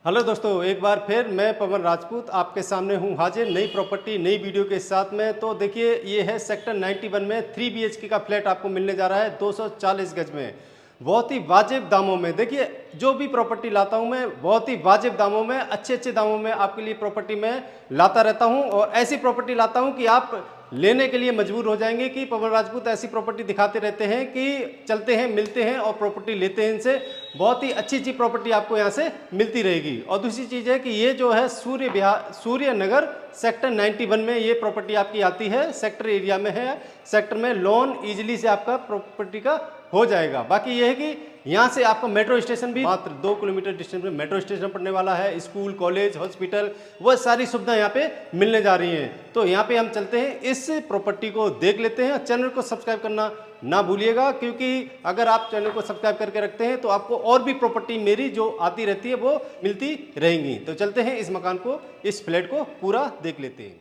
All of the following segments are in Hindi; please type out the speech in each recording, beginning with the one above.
हेलो दोस्तों, एक बार फिर मैं पवन राजपूत आपके सामने हूँ हाजिर नई प्रॉपर्टी नई वीडियो के साथ में। तो देखिए, ये है सेक्टर 91 में 3 BHK का फ्लैट आपको मिलने जा रहा है 240 गज में, बहुत ही वाजिब दामों में। देखिए, जो भी प्रॉपर्टी लाता हूँ मैं बहुत ही वाजिब दामों में, अच्छे दामों में आपके लिए प्रॉपर्टी में लाता रहता हूँ। और ऐसी प्रॉपर्टी लाता हूँ कि आप लेने के लिए मजबूर हो जाएंगे कि पवन राजपूत ऐसी प्रॉपर्टी दिखाते रहते हैं कि चलते हैं, मिलते हैं और प्रॉपर्टी लेते हैं इनसे। बहुत ही अच्छी प्रॉपर्टी आपको यहाँ से मिलती रहेगी। और दूसरी चीज़ है कि ये जो है सूर्य नगर सेक्टर 91 में ये प्रॉपर्टी आपकी आती है, सेक्टर एरिया में है। सेक्टर में लोन ईजिली से आपका प्रॉपर्टी का हो जाएगा। बाकी ये है कि यहाँ से आपको मेट्रो स्टेशन भी मात्र 2 किलोमीटर डिस्टेंस में मेट्रो स्टेशन पड़ने वाला है। स्कूल, कॉलेज, हॉस्पिटल, वह सारी सुविधाएं यहाँ पे मिलने जा रही हैं। तो यहाँ पे हम चलते हैं, इस प्रॉपर्टी को देख लेते हैं। चैनल को सब्सक्राइब करना ना भूलिएगा, क्योंकि अगर आप चैनल को सब्सक्राइब करके रखते हैं तो आपको और भी प्रॉपर्टी मेरी जो आती रहती है वो मिलती रहेंगी। तो चलते हैं, इस मकान को, इस फ्लैट को पूरा देख लेते हैं।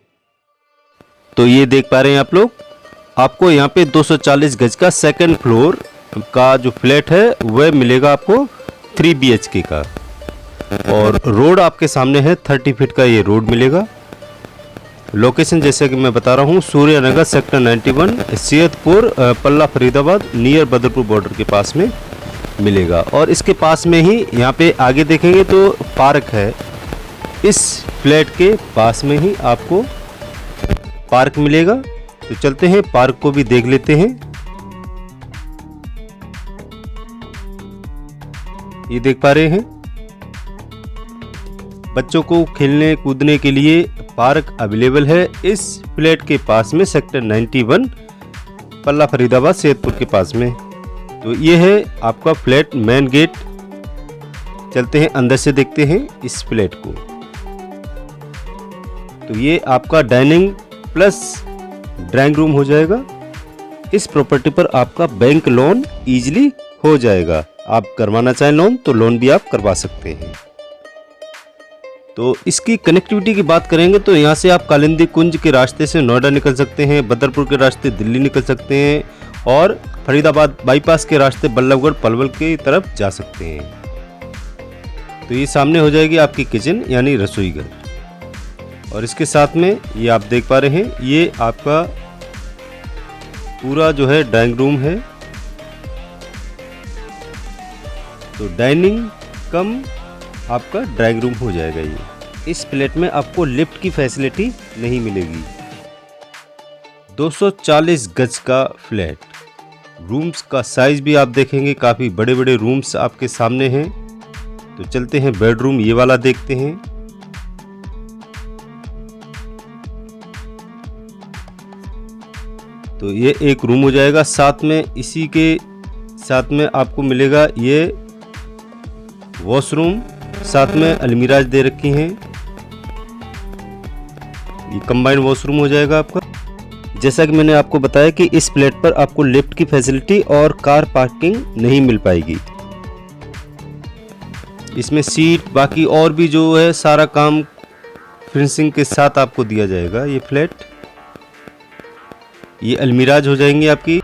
तो ये देख पा रहे हैं आप लोग, आपको यहाँ पे 240 गज का सेकंड फ्लोर का जो फ्लैट है वह मिलेगा आपको 3 BHK का। और रोड आपके सामने है, 30 फीट का ये रोड मिलेगा। लोकेशन जैसे कि मैं बता रहा हूँ, सूर्यनगर सेक्टर 91, सैयदपुर, पल्ला, फरीदाबाद, नियर बदरपुर बॉर्डर के पास में मिलेगा। और इसके पास में ही यहाँ पे आगे देखेंगे तो पार्क है। इस फ्लैट के पास में ही आपको पार्क मिलेगा। तो चलते हैं, पार्क को भी देख लेते हैं। ये देख पा रहे हैं, बच्चों को खेलने कूदने के लिए पार्क अवेलेबल है इस फ्लैट के पास में, सेक्टर 91, पल्ला, फरीदाबाद, सैयदपुर के पास में। तो ये है आपका फ्लैट मेन गेट। चलते हैं, अंदर से देखते हैं इस फ्लैट को। तो ये आपका डाइनिंग प्लस ड्राइंग रूम हो जाएगा। इस प्रॉपर्टी पर आपका बैंक लोन इजीली हो जाएगा। आप करवाना चाहें लोन तो लोन भी आप करवा सकते हैं। तो इसकी कनेक्टिविटी की बात करेंगे तो यहाँ से आप कालिंदी कुंज के रास्ते से नोएडा निकल सकते हैं, बदरपुर के रास्ते दिल्ली निकल सकते हैं और फरीदाबाद बाईपास के रास्ते बल्लभगढ़, पलवल की तरफ जा सकते हैं। तो ये सामने हो जाएगी आपकी किचन यानी रसोई घर। और इसके साथ में ये आप देख पा रहे हैं, ये आपका पूरा जो है डाइनिंग रूम है। तो डाइनिंग कम आपका ड्राइंग रूम हो जाएगा ये। इस फ्लैट में आपको लिफ्ट की फैसिलिटी नहीं मिलेगी। 240 गज का फ्लैट, रूम्स का साइज भी आप देखेंगे काफ़ी बड़े बड़े रूम्स आपके सामने हैं। तो चलते हैं, बेडरूम ये वाला देखते हैं। तो ये एक रूम हो जाएगा, साथ में इसी के साथ में आपको मिलेगा ये वॉशरूम, साथ में अलमीराज दे रखी हैं। ये कंबाइंड वॉशरूम हो जाएगा आपका। जैसा कि मैंने आपको बताया कि इस फ्लैट पर आपको लिफ्ट की फैसिलिटी और कार पार्किंग नहीं मिल पाएगी। इसमें सीट बाकी और भी जो है सारा काम फिनिशिंग के साथ आपको दिया जाएगा। ये फ्लैट, ये अलमीराज हो जाएंगी आपकी।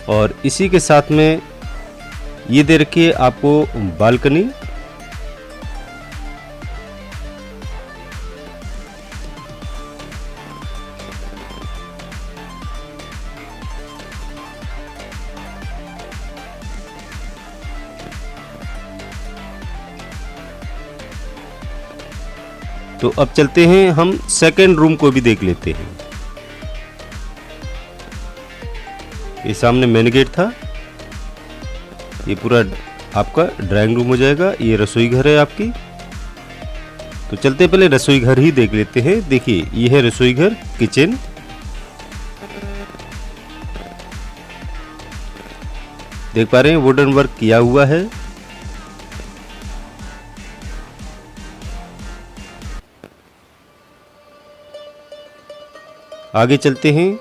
और इसी के साथ में ये दे रखी है आपको बालकनी। तो अब चलते हैं, हम सेकंड रूम को भी देख लेते हैं। ये सामने मेन गेट था, ये पूरा आपका ड्राइंग रूम हो जाएगा। ये रसोई घर है आपकी। तो चलते पहले रसोई घर ही देख लेते हैं। देखिए, ये है रसोई घर, किचन। देख पा रहे हैं वुडन वर्क किया हुआ है। आगे चलते हैं,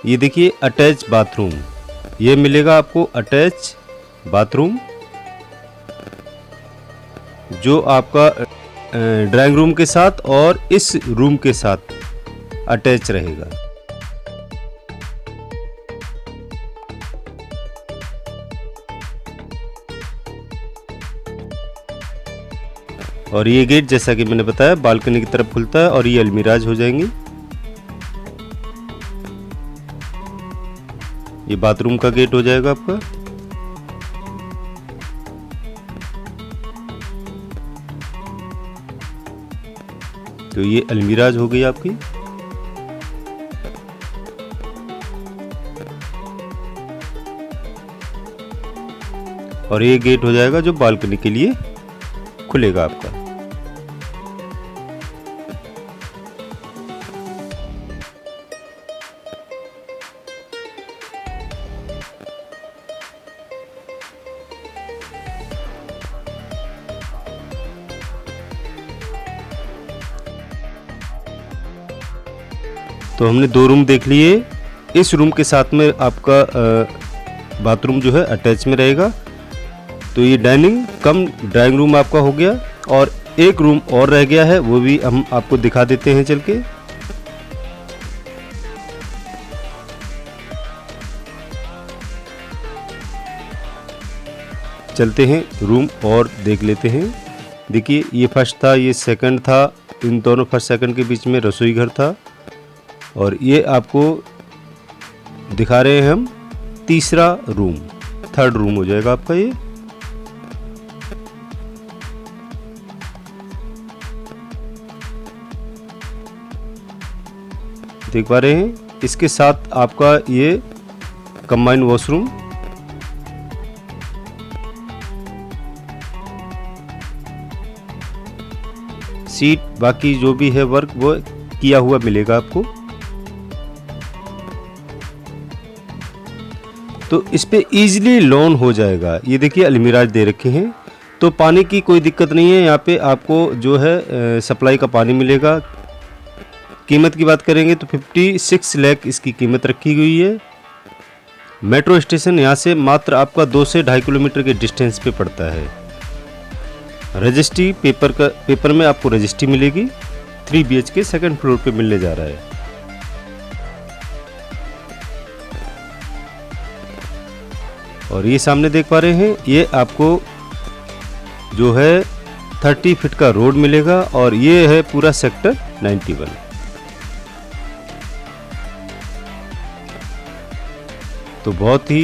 ये देखिए अटैच बाथरूम, ये मिलेगा आपको अटैच बाथरूम। जो आपका ड्राइंग रूम के साथ और इस रूम के साथ अटैच रहेगा। और ये गेट जैसा कि मैंने बताया बालकनी की तरफ खुलता है और ये अलमीराज हो जाएंगी। ये बाथरूम का गेट हो जाएगा आपका। तो ये अलमीराज हो गई आपकी। और ये गेट हो जाएगा जो बालकनी के लिए खुलेगा आपका। तो हमने 2 रूम देख लिए। इस रूम के साथ में आपका बाथरूम जो है अटैच में रहेगा। तो ये डाइनिंग कम ड्राइंग रूम आपका हो गया। और एक रूम और रह गया है, वो भी हम आपको दिखा देते हैं चल के। चलते हैं रूम और देख लेते हैं। देखिए ये फर्स्ट था, ये सेकंड था, इन दोनों फर्स्ट सेकंड के बीच में रसोई घर था। और ये आपको दिखा रहे हैं हम तीसरा रूम, थर्ड रूम हो जाएगा आपका ये। देख पा रहे हैं इसके साथ आपका ये कंबाइन वॉशरूम। सीट बाकी जो भी है वर्क वो किया हुआ मिलेगा आपको। तो इस पे इजीली लॉन हो जाएगा। ये देखिए अलमीराज दे रखे हैं, तो पानी की कोई दिक्कत नहीं है। यहाँ पे आपको जो है सप्लाई का पानी मिलेगा। कीमत की बात करेंगे तो 56 लाख इसकी कीमत रखी हुई है। मेट्रो स्टेशन यहाँ से मात्र आपका 2 से 2.5 किलोमीटर के डिस्टेंस पे पड़ता है। रजिस्ट्री पेपर में आपको रजिस्ट्री मिलेगी। 3 BHK सेकंड फ्लोर पे मिलने जा रहा है। और ये सामने देख पा रहे हैं ये आपको जो है 30 फीट का रोड मिलेगा। और ये है पूरा सेक्टर 91। तो बहुत ही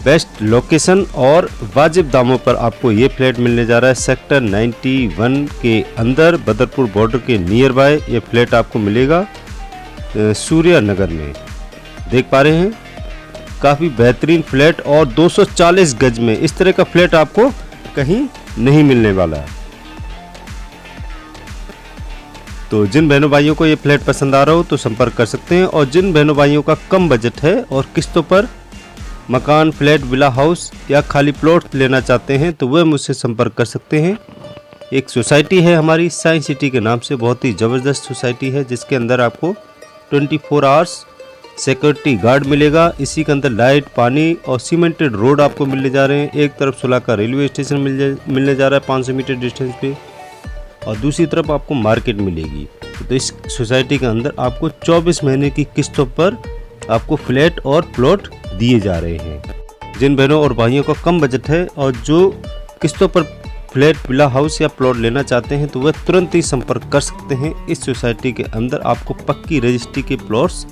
बेस्ट लोकेशन और वाजिब दामों पर आपको ये फ्लैट मिलने जा रहा है। सेक्टर 91 के अंदर बदरपुर बॉर्डर के नियर बाय ये फ्लैट आपको मिलेगा सूर्या नगर में। देख पा रहे हैं काफ़ी बेहतरीन फ्लैट और 240 गज में इस तरह का फ्लैट आपको कहीं नहीं मिलने वाला है। तो जिन बहनों भाइयों को ये फ्लैट पसंद आ रहा हो तो संपर्क कर सकते हैं। और जिन बहनों भाइयों का कम बजट है और किस्तों पर मकान, फ्लैट, विला हाउस या खाली प्लॉट लेना चाहते हैं तो वह मुझसे संपर्क कर सकते हैं। एक सोसाइटी है हमारी साइंस सिटी के नाम से, बहुत ही ज़बरदस्त सोसाइटी है जिसके अंदर आपको 24 आवर्स सिक्योरिटी गार्ड मिलेगा। इसी के अंदर लाइट, पानी और सीमेंटेड रोड आपको मिलने जा रहे हैं। एक तरफ सुला का रेलवे स्टेशन मिलने जा रहा है 500 मीटर डिस्टेंस पे, और दूसरी तरफ आपको मार्केट मिलेगी। तो इस सोसाइटी के अंदर आपको 24 महीने की किस्तों पर आपको फ्लैट और प्लॉट दिए जा रहे हैं। जिन बहनों और भाइयों का कम बजट है और जो किस्तों पर फ्लैट, विला हाउस या प्लॉट लेना चाहते हैं तो वह तुरंत ही संपर्क कर सकते हैं। इस सोसाइटी के अंदर आपको पक्की रजिस्ट्री के प्लॉट्स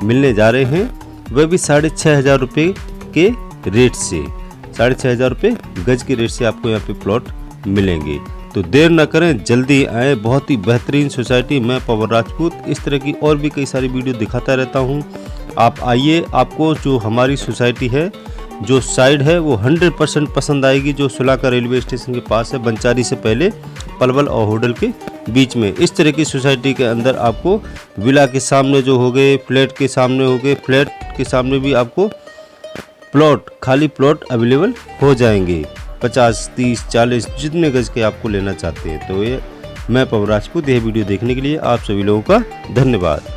मिलने जा रहे हैं, वह भी 6,500 रुपये के रेट से, 6,500 रुपये गज के रेट से आपको यहाँ पे प्लॉट मिलेंगे। तो देर न करें, जल्दी आएँ। बहुत ही बेहतरीन सोसाइटी। मैं पवन राजपूत इस तरह की और भी कई सारी वीडियो दिखाता रहता हूँ। आप आइए, आपको जो हमारी सोसाइटी है, जो साइड है वो 100% पसंद आएगी। जो सुलाका रेलवे स्टेशन के पास है, बंचारी से पहले पलवल और होडल के बीच में। इस तरह की सोसाइटी के अंदर आपको विला के सामने जो हो गए, फ्लैट के सामने हो गए, फ्लैट के सामने भी आपको प्लॉट, खाली प्लॉट अवेलेबल हो जाएंगे। 50, 30, 40 जितने गज के आपको लेना चाहते हैं। तो ये मैं पवन राजपूत, यह वीडियो देखने के लिए आप सभी लोगों का धन्यवाद।